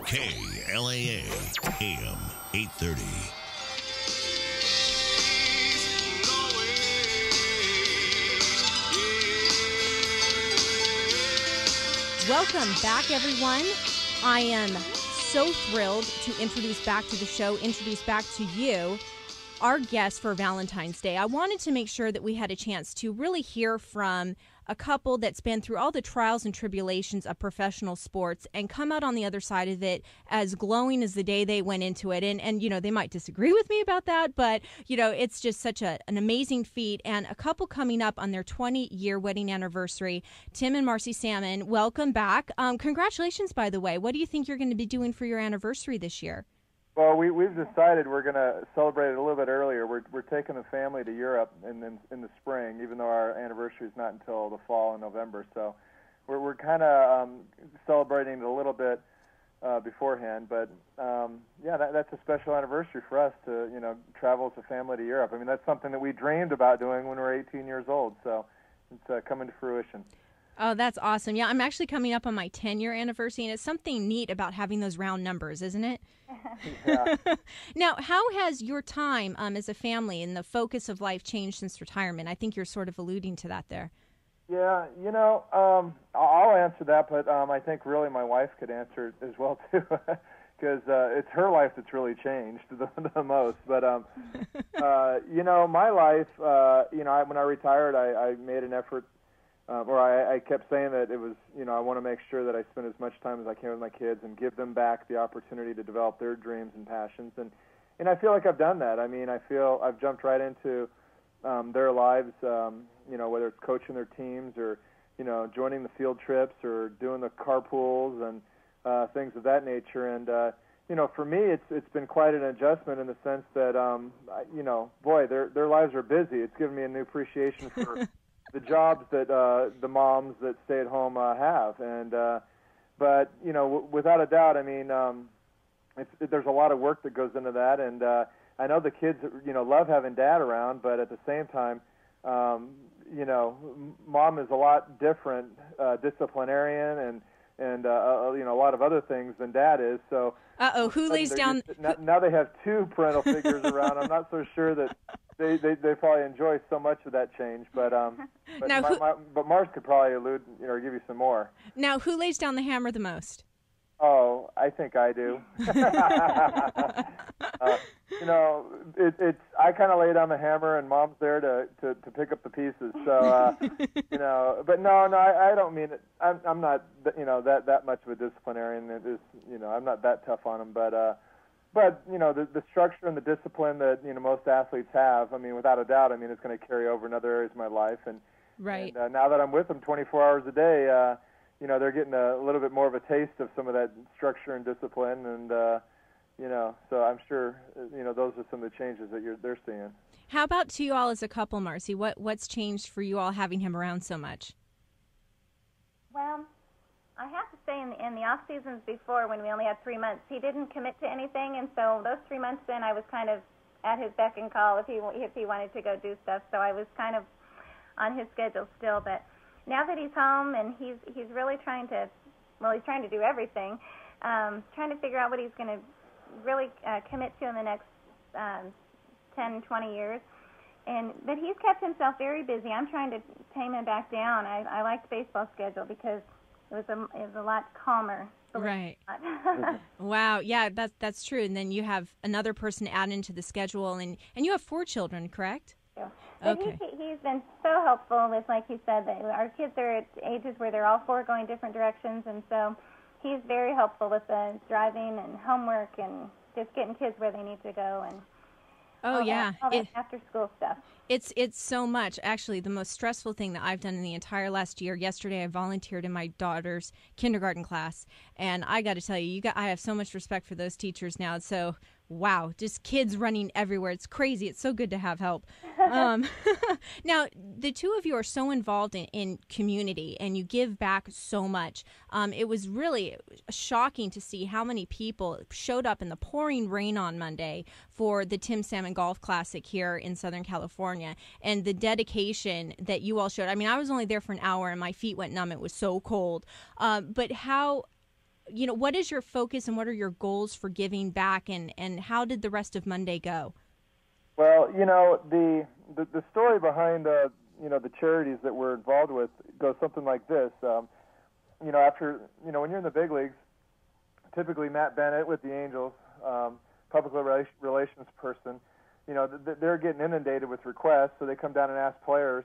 KLAA AM 830. Welcome back, everyone. I am so thrilled to introduce back to the show, introduce back to you, our guest for Valentine's Day. I wanted to make sure that we had a chance to really hear from a couple that's been through all the trials and tribulations of professional sports and come out on the other side of it as glowing as the day they went into it. And you know, they might disagree with me about that, but, you know, it's just such an amazing feat. And a couple coming up on their 20-year wedding anniversary, Tim and Marci Salmon, welcome back. Congratulations, by the way. What do you think you're going to be doing for your anniversary this year? Well, we've decided we're going to celebrate it a little bit earlier. We're taking the family to Europe in the spring, even though our anniversary is not until the fall in November. So we're kind of celebrating it a little bit beforehand. But yeah, that's a special anniversary for us to travel as a family to Europe. I mean, that's something that we dreamed about doing when we were 18 years old. So it's coming to fruition. Oh, that's awesome. Yeah, I'm actually coming up on my 10-year anniversary, and it's something neat about having those round numbers, isn't it? Yeah. Now, how has your time as a family and the focus of life changed since retirement? I think you're sort of alluding to that there. Yeah, I'll answer that, but I think really my wife could answer it as well, too, because it's her life that's really changed the most. But, my life, when I retired, I made an effort. I kept saying that it was, I want to make sure that I spend as much time as I can with my kids and give them back the opportunity to develop their dreams and passions. And I feel like I've done that. I mean, I feel I've jumped right into their lives, whether it's coaching their teams or, joining the field trips or doing the carpools and things of that nature. And, for me, it's been quite an adjustment in the sense that, their lives are busy. It's given me a new appreciation for the jobs that the moms that stay at home have, and but without a doubt, I mean, there's a lot of work that goes into that, and I know the kids love having dad around, but at the same time, mom is a lot different, disciplinarian, and a lot of other things than dad is. So who lays down? Now they have two parental figures around. I'm not so sure that they probably enjoy so much of that change, but Mars could probably allude or give you some more. Now, who lays down the hammer the most? Oh, I think I do. It's I kind of lay down the hammer, and Mom's there to pick up the pieces. So, but no, I don't mean it. I'm not, that much of a disciplinarian. It is, I'm not that tough on them. But the structure and the discipline that most athletes have. I mean, without a doubt, it's going to carry over in other areas of my life. And right. And now that I'm with them 24 hours a day. They're getting a little bit more of a taste of some of that structure and discipline, and so I'm sure those are some of the changes that they're seeing. How about to you all as a couple, Marci? What's changed for you all having him around so much? Well, I have to say in the off seasons before, when we only had 3 months, he didn't commit to anything, and so those 3 months then I was kind of at his beck and call if he wanted to go do stuff. So I was kind of on his schedule still, but. Now that he's home and he's really trying to do everything, trying to figure out what he's going to really commit to in the next 10, 20 years. But he's kept himself very busy. I'm trying to tame him back down. I liked the baseball schedule because it was a lot calmer. Right. Wow. Yeah, that's true. And then you have another person add into the schedule, and you have 4 children, correct? But okay. He's been so helpful with, like he said, that our kids are at ages where they're all 4 going different directions, and so he's very helpful with the driving and homework and just getting kids where they need to go and all that after school stuff. It's so much. Actually, the most stressful thing that I've done in the entire last year. Yesterday, I volunteered in my daughter's kindergarten class, and I got to tell you, I have so much respect for those teachers now. So. Wow, just kids running everywhere. It's crazy. It's so good to have help. Now, the two of you are so involved in community, and you give back so much. It was really shocking to see how many people showed up in the pouring rain on Monday for the Tim Salmon Golf Classic here in Southern California, and the dedication that you all showed. I mean, I was only there for an hour, and my feet went numb. It was so cold. But how what is your focus and what are your goals for giving back, and how did the rest of Monday go? Well, the story behind the charities that we're involved with goes something like this. After when you're in the big leagues, typically Matt Bennett with the Angels, public relations person, they're getting inundated with requests, so they come down and ask players,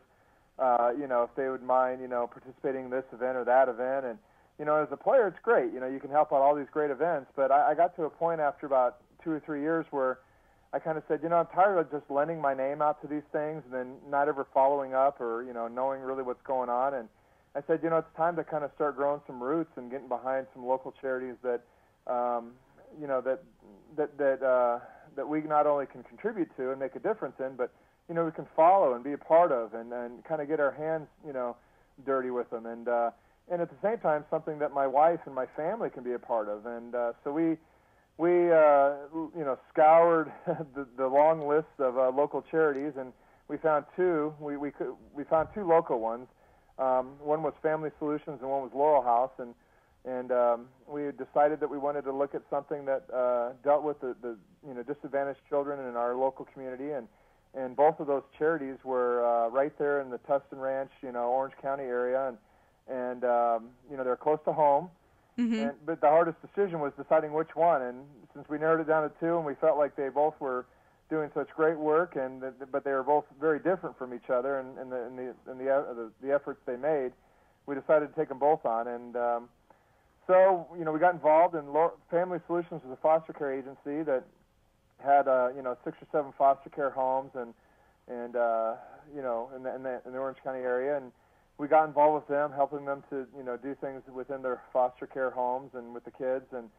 if they would mind, participating in this event or that event. And, as a player, it's great. You can help out all these great events. But I got to a point after about 2 or 3 years where I kind of said, I'm tired of just lending my name out to these things and then not ever following up or, knowing really what's going on. And I said, it's time to kind of start growing some roots and getting behind some local charities that, that we not only can contribute to and make a difference in, but, we can follow and be a part of and kind of get our hands, dirty with them. And at the same time, something that my wife and my family can be a part of. And so we scoured the long list of local charities, and we found two. We found two local ones. One was Family Solutions, and one was Laurel House, and we decided that we wanted to look at something that dealt with the disadvantaged children in our local community, and both of those charities were right there in the Tustin Ranch, Orange County area, and they're close to home. Mm-hmm. But the hardest decision was deciding which one, and since we narrowed it down to two, and we felt like they both were doing such great work, but they were both very different from each other, and the efforts they made, we decided to take them both on, and so we got involved. And Family Solutions was a foster care agency that had 6 or 7 foster care homes, and in the Orange County area, and we got involved with them, helping them to do things within their foster care homes and with the kids. And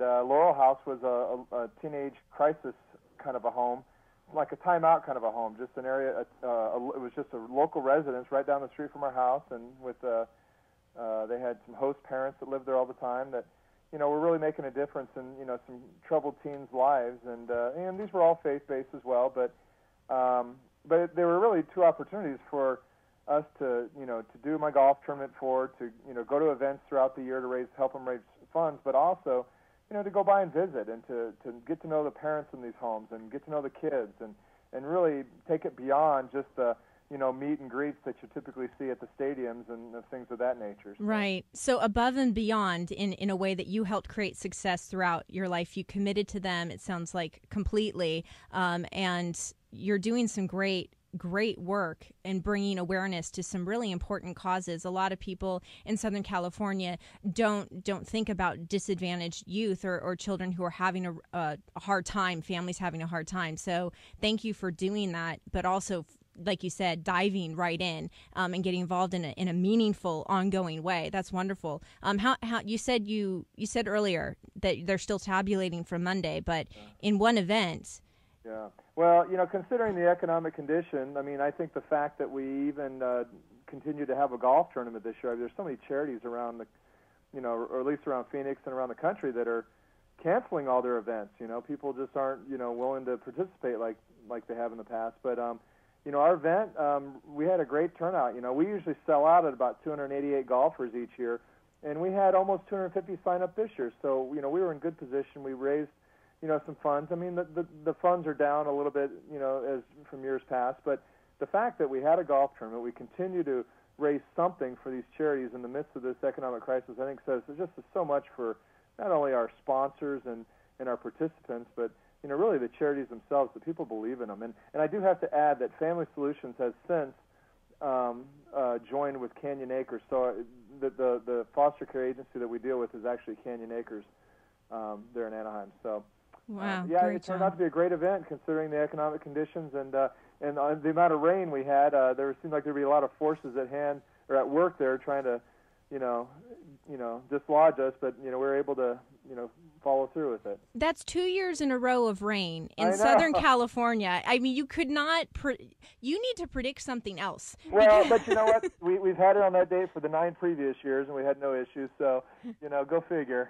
Laurel House was a teenage crisis kind of a home, like a timeout kind of a home, just an area. It was just a local residence right down the street from our house, and with they had some host parents that lived there all the time that were really making a difference in some troubled teens' lives. And these were all faith-based as well, but there were really two opportunities for us to do my golf tournament to go to events throughout the year to help them raise funds, but also to go by and visit and to get to know the parents in these homes and get to know the kids and really take it beyond just the meet and greets that you typically see at the stadiums and things of that nature. So. Right. So above and beyond in a way that you helped create success throughout your life, you committed to them, it sounds like, completely, and you're doing some great work and bringing awareness to some really important causes. A lot of people in Southern California don't think about disadvantaged youth or children who are having a hard time, families having a hard time. So thank you for doing that, but also, like you said, diving right in and getting involved in a meaningful, ongoing way. That's wonderful. How you said earlier that they're still tabulating from Monday, but in one event. Yeah. Well, considering the economic condition, I think the fact that we even continue to have a golf tournament this year, there's so many charities around or at least around Phoenix and around the country that are canceling all their events. People just aren't, willing to participate like they have in the past. But, our event, we had a great turnout. We usually sell out at about 288 golfers each year, and we had almost 250 sign up this year. So, we were in good position. We raised some funds. The funds are down a little bit, as from years past, but the fact that we had a golf tournament, we continue to raise something for these charities in the midst of this economic crisis, I think says just so much for not only our sponsors and our participants, but really the charities themselves, that people believe in them. And I do have to add that Family Solutions has since joined with Canyon Acres. So the foster care agency that we deal with is actually Canyon Acres there in Anaheim. So. Wow! It turned out to be a great event considering the economic conditions and the amount of rain we had. There seemed like there'd be a lot of forces at work there trying to, dislodge us, but we were able to, follow through with it. That's 2 years in a row of rain in Southern California. You could not. You need to predict something else. Well, but you know what? We've had it on that date for the 9 previous years, and we had no issues. So, go figure.